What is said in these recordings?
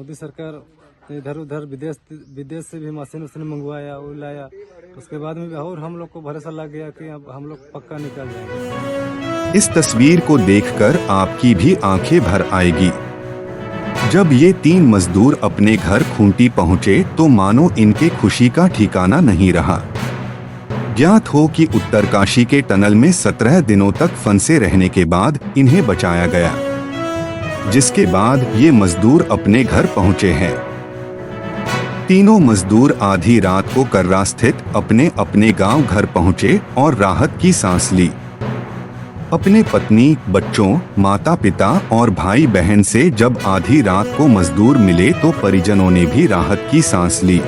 मोदी सरकार ने इधर उधर विदेश से भी मशीन उसने मंगवाया वो लाया, उसके बाद में और हम लोग को भरोसा लग गया कि अब हम लोग पक्का निकल जाएंगे। इस तस्वीर को देखकर आपकी भी आंखें भर आएगी। जब ये 3 मजदूर अपने घर खूंटी पहुंचे तो मानो इनके खुशी का ठिकाना नहीं रहा। ज्ञात हो कि उत्तरकाशी के टनल में 17 दिनों तक फंसे रहने के बाद इन्हें बचाया गया, जिसके बाद ये मजदूर अपने घर पहुंचे हैं। तीनों मजदूर आधी रात को कर्रा स्थित अपने अपने गांव घर पहुंचे और राहत की सांस ली। अपने पत्नी, बच्चों, माता पिता और भाई बहन से जब आधी रात को मजदूर मिले तो परिजनों ने भी राहत की सांस ली।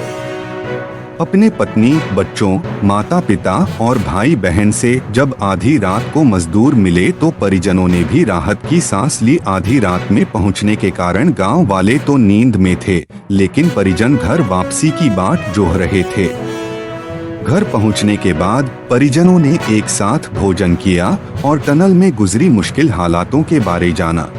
अपने पत्नी, बच्चों, माता पिता और भाई बहन से जब आधी रात को मजदूर मिले तो परिजनों ने भी राहत की सांस ली। आधी रात में पहुंचने के कारण गांव वाले तो नींद में थे, लेकिन परिजन घर वापसी की बाट जोह रहे थे। घर पहुंचने के बाद परिजनों ने एक साथ भोजन किया और टनल में गुजरी मुश्किल हालातों के बारे जाना।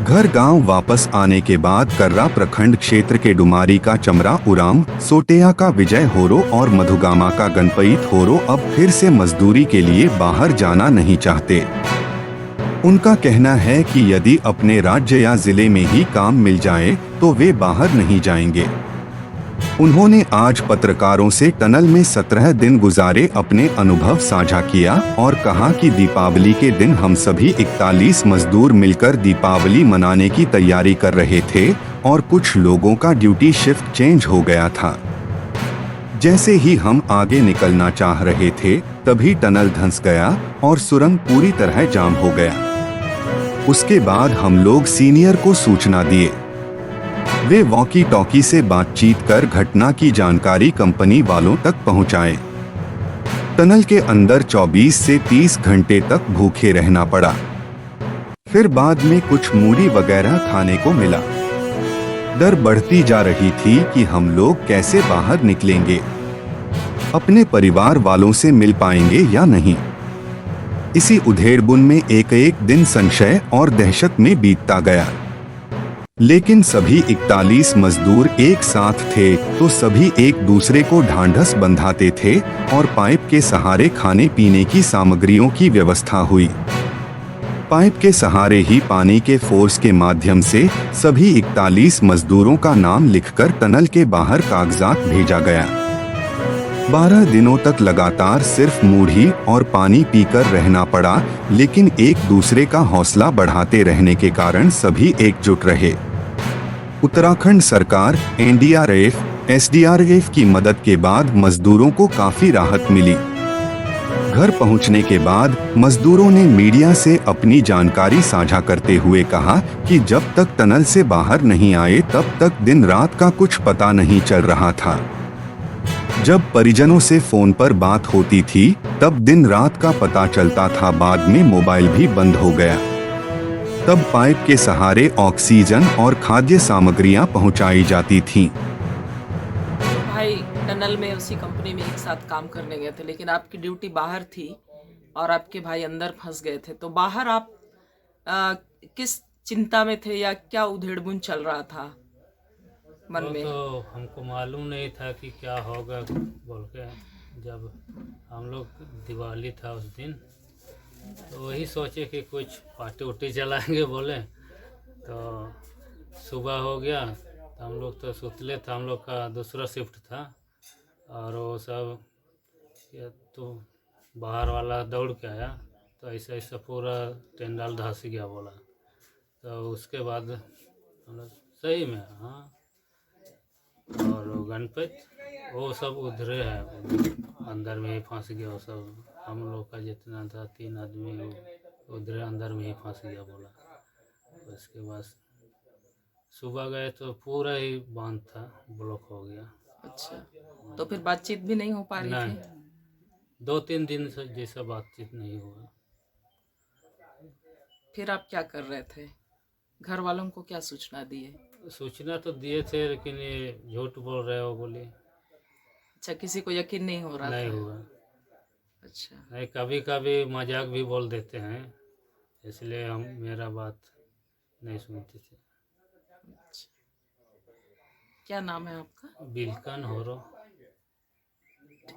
घर गांव वापस आने के बाद कर्रा प्रखंड क्षेत्र के डुमारी का चमरा उराम, सोटेया का विजय होरो और मधुगामा का गणपईत होरो अब फिर से मजदूरी के लिए बाहर जाना नहीं चाहते। उनका कहना है कि यदि अपने राज्य या जिले में ही काम मिल जाए तो वे बाहर नहीं जाएंगे। उन्होंने आज पत्रकारों से टनल में 17 दिन गुजारे अपने अनुभव साझा किया और कहा कि दीपावली के दिन हम सभी 41 मजदूर मिलकर दीपावली मनाने की तैयारी कर रहे थे और कुछ लोगों का ड्यूटी शिफ्ट चेंज हो गया था। जैसे ही हम आगे निकलना चाह रहे थे तभी टनल धंस गया और सुरंग पूरी तरह जाम हो गया। उसके बाद हम लोग सीनियर को सूचना दिए। वे वॉकी टॉकी से बातचीत कर घटना की जानकारी कंपनी वालों तक पहुंचाए। टनल के अंदर 24 से 30 घंटे तक भूखे रहना पड़ा। फिर बाद में कुछ मूढ़ी वगैरह खाने को मिला। डर बढ़ती जा रही थी कि हम लोग कैसे बाहर निकलेंगे, अपने परिवार वालों से मिल पाएंगे या नहीं। इसी उधेड़बुन में एक दिन संशय और दहशत में बीतता गया। लेकिन सभी 41 मजदूर एक साथ थे तो सभी एक दूसरे को ढांढस बंधाते थे और पाइप के सहारे खाने पीने की सामग्रियों की व्यवस्था हुई। पाइप के सहारे ही पानी के फोर्स के माध्यम से सभी 41 मजदूरों का नाम लिखकर टनल के बाहर कागजात भेजा गया। 12 दिनों तक लगातार सिर्फ मूढ़ी और पानी पीकर रहना पड़ा, लेकिन एक दूसरे का हौसला बढ़ाते रहने के कारण सभी एकजुट रहे। उत्तराखंड सरकार, एनडीआरएफ, एसडीआरएफ की मदद के बाद मजदूरों को काफी राहत मिली। घर पहुंचने के बाद मजदूरों ने मीडिया से अपनी जानकारी साझा करते हुए कहा कि जब तक टनल से बाहर नहीं आए तब तक दिन रात का कुछ पता नहीं चल रहा था। जब परिजनों से फोन पर बात होती थी तब दिन रात का पता चलता था, बाद में मोबाइल भी बंद हो गया। तब पाइप के सहारे ऑक्सीजन और खाद्य सामग्रियां पहुंचाई जाती थीं। भाई टनल में उसी कंपनी में एक साथ काम करने गए थे, लेकिन आपकी ड्यूटी बाहर थी और आपके भाई अंदर फंस गए थे। तो बाहर आप किस चिंता में थे या क्या उधेड़बुन चल रहा था मन में? तो हमको मालूम नहीं था कि क्या होगा बोल के। जब हम लोग दिवाली था उस दिन तो वही सोचे कि कुछ पार्टी उर्टी चलाएंगे बोले। तो सुबह हो गया तो हम लोग तो सुतले था, हम लोग का दूसरा शिफ्ट था और वो सब तो बाहर वाला दौड़ के आया तो ऐसा ऐसा पूरा टेंडाल धंस गया बोला। तो उसके बाद हम लोग सही में हाँ, और गणपति वो सब उधरे है, अंदर में ही फंस गया वो सब। हम लोग का जितना था 3 आदमी उधरे अंदर में ही फंस गया बोला। उसके बाद सुबह गए तो पूरा ही बांध था, ब्लॉक हो गया। अच्छा, तो फिर बातचीत भी नहीं हो पा रही नहीं, थी? 2-3 दिन से जैसा बातचीत नहीं हुआ। फिर आप क्या कर रहे थे? घर वालों को क्या सूचना दिए? सूचना तो दिए थे लेकिन ये झूठ बोल रहे हो बोले। अच्छा, किसी को यकीन नहीं हो रहा नहीं था? हुआ। अच्छा, नहीं, कभी कभी मजाक भी बोल देते हैं, इसलिए हम मेरा बात नहीं सुनते थे। अच्छा। क्या नाम है आपका? बिलकन होरो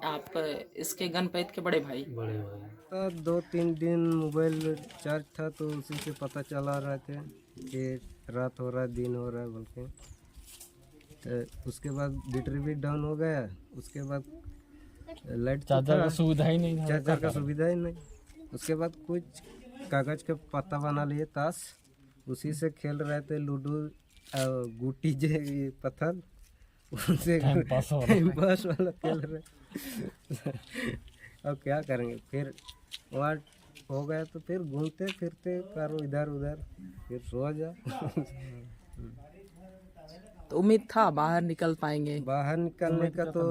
आप इसके गणपत के बड़े भाई? बड़े भाई। तो 2-3 दिन मोबाइल चार्ज था तो उसी से पता चला रहे थे कि रात हो रहा है दिन हो रहा है बोल के। तो उसके बाद बैटरी भी डाउन हो गया। उसके बाद लाइट चार्जर का सुविधा ही नहीं, चार्जर का सुविधा ही नहीं। उसके बाद कुछ कागज के पत्ता बना लिए ताश, उसी से खेल रहे थे लूडो, गुटी जे पत्थर, उनसे टाइम पास वाला खेल रहे। अब क्या करेंगे, फिर वहाँ हो गया तो फिर घूमते फिरते करो इधर उधर, फिर सो जा। तो उम्मीद था बाहर निकल पाएंगे? बाहर निकलने का तो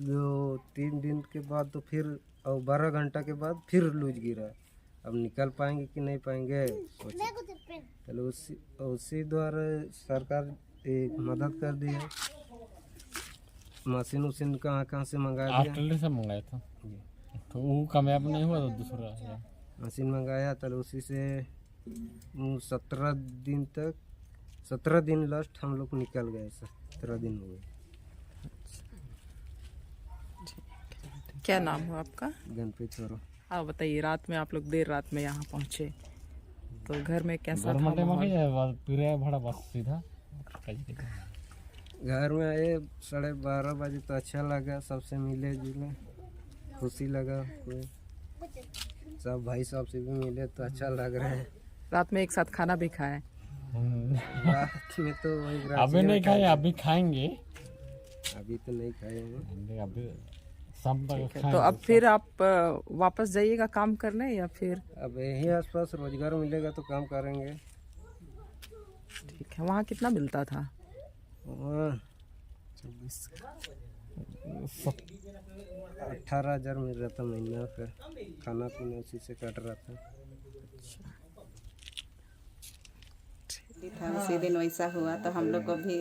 2-3 दिन के बाद तो फिर और 12 घंटा के बाद फिर लूज गिरा। अब निकल पाएंगे कि नहीं पाएंगे सोचे, चलो उसी द्वारा सरकार एक मदद कर दी है। मशीन उशीन कहाँ से मंगाया दिया, से मंगाया था तो वो कामयाब नहीं हुआ तो दूसरा मशीन मंगाया। तो उसी से 17 दिन लास्ट हम लोग निकल गए, 17 दिन हो गए। क्या नाम है आपका? गणपत छोरो। आप बताइए, रात में आप लोग देर रात में यहाँ पहुँचे तो घर में कैसा था मटे माहौल? फिर भाड़ा बस सीधा घर में आए 12:30 बजे तो अच्छा लगा, सबसे मिले जुले, खुशी लगा। कोई सब भाई साहब से भी मिले तो अच्छा लग रहा है। रात में एक साथ खाना भी खाए? रात में तो वही अभी नहीं खाए, अभी खाएंगे। अभी तो नहीं खाए हैं, अभी शाम तक तो अब फिर आप वापस जाइएगा काम करने या फिर? अब यही आसपास रोजगार मिलेगा तो काम करेंगे। ठीक है। वहाँ कितना मिलता था? वहाँ 18,000 मिल रहा था महीना का, खाना पीना उसी से कट रहा था। उसी दिन वैसा हुआ तो हम लोग को भी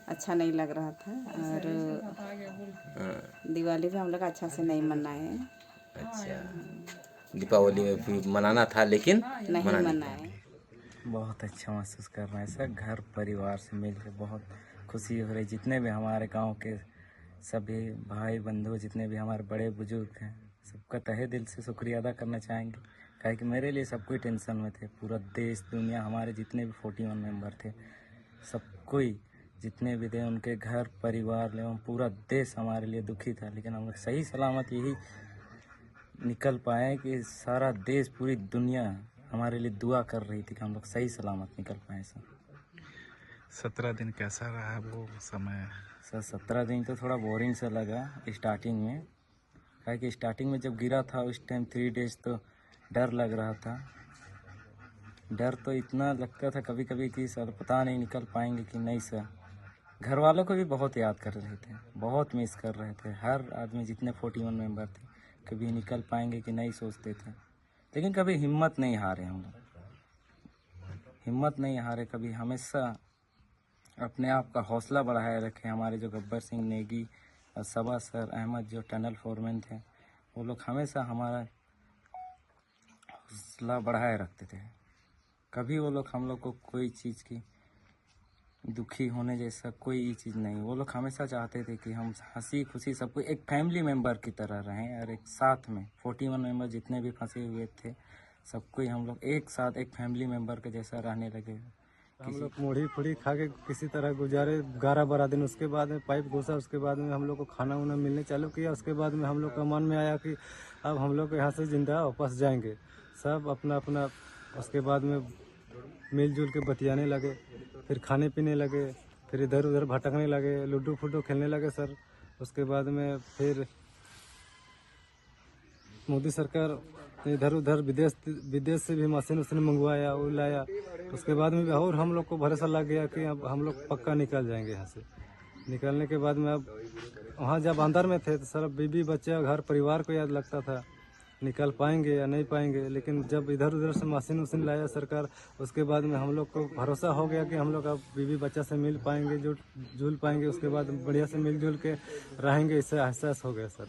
अच्छा नहीं लग रहा था, और दिवाली भी हम लोग अच्छा से नहीं मनाए। अच्छा, दीपावली में भी मनाना था लेकिन नहीं मनाए। बहुत अच्छा महसूस कर रहे हैं सर, घर परिवार से मिलकर बहुत खुशी हो रही। जितने भी हमारे गांव के सभी भाई बंधु, जितने भी हमारे बड़े बुजुर्ग हैं, सबका तहे दिल से शुक्रिया अदा करना चाहेंगे। काहे कि मेरे लिए सब कोई टेंशन में थे, पूरा देश दुनिया, हमारे जितने भी 41 मेंबर थे, सब कोई जितने भी थे, उनके घर परिवार एवं पूरा देश हमारे लिए दुखी था। लेकिन हम लोग सही सलामत यही निकल पाए कि सारा देश, पूरी दुनिया हमारे लिए दुआ कर रही थी कि हम लोग सही सलामत निकल पाए सर। 17 दिन कैसा रहा वो समय? सर 17 दिन तो थोड़ा बोरिंग सा लगा स्टार्टिंग में, काहे कि स्टार्टिंग में जब गिरा था उस टाइम 3 डेज तो डर लग रहा था। डर तो इतना लगता था कभी कभी कि सर पता नहीं निकल पाएंगे कि नहीं सर। घर वालों को भी बहुत याद कर रहे थे, बहुत मिस कर रहे थे। हर आदमी जितने 41 मेंबर थे, कभी निकल पाएंगे कि नहीं सोचते थे। लेकिन कभी हिम्मत नहीं हारे हम लोग, हिम्मत नहीं हारे कभी, हमेशा अपने आप का हौसला बढ़ाए रखे। हमारे जो गब्बर सिंह नेगी और सबा सर, अहमद जो टनल फोरमैन थे, वो लोग हमेशा हमारा हौसला बढ़ाए रखते थे। कभी वो लोग हम लोग को कोई चीज़ की दुखी होने जैसा कोई चीज़ नहीं, वो लोग हमेशा चाहते थे कि हम हंसी खुशी सबको एक फैमिली मेंबर की तरह रहें, और एक साथ में 41 मेंबर जितने भी फंसे हुए थे, सबको ही हम लोग एक साथ एक फैमिली मेंबर के जैसा रहने लगे। हम लोग मुड़ी फुड़ी खा के किसी तरह गुजारे 11-12 दिन। उसके बाद में पाइप घुसा, उसके बाद में हम लोग को खाना वाना मिलने चालू किया। उसके बाद में हम लोग का मन में आया कि अब हम लोग यहाँ से जिंदा वापस जाएंगे, सब अपना अपना। उसके बाद में मिलजुल के बतियाने लगे, फिर खाने पीने लगे, फिर इधर उधर भटकने लगे, लूडो फूडो खेलने लगे सर। उसके बाद में फिर मोदी सरकार इधर उधर विदेश से भी मशीन उशीन मंगवाया, वो लाया। उसके बाद में और हम लोग को भरोसा लग गया कि अब हम लोग पक्का निकल जाएंगे यहाँ से। निकलने के बाद में अब वहाँ जब अंदर में थे तो सर बीवी बच्चे घर परिवार को याद लगता था, निकल पाएंगे या नहीं पाएंगे। लेकिन जब इधर उधर से मशीन उशीन लाया सरकार, उसके बाद में हम लोग को भरोसा हो गया कि हमलोग अब बीवी बच्चा से मिल पाएंगे, जुल पाएंगे। उसके बाद बढ़िया से मिलजुल के रहेंगे, इससे एहसास हो गया सर।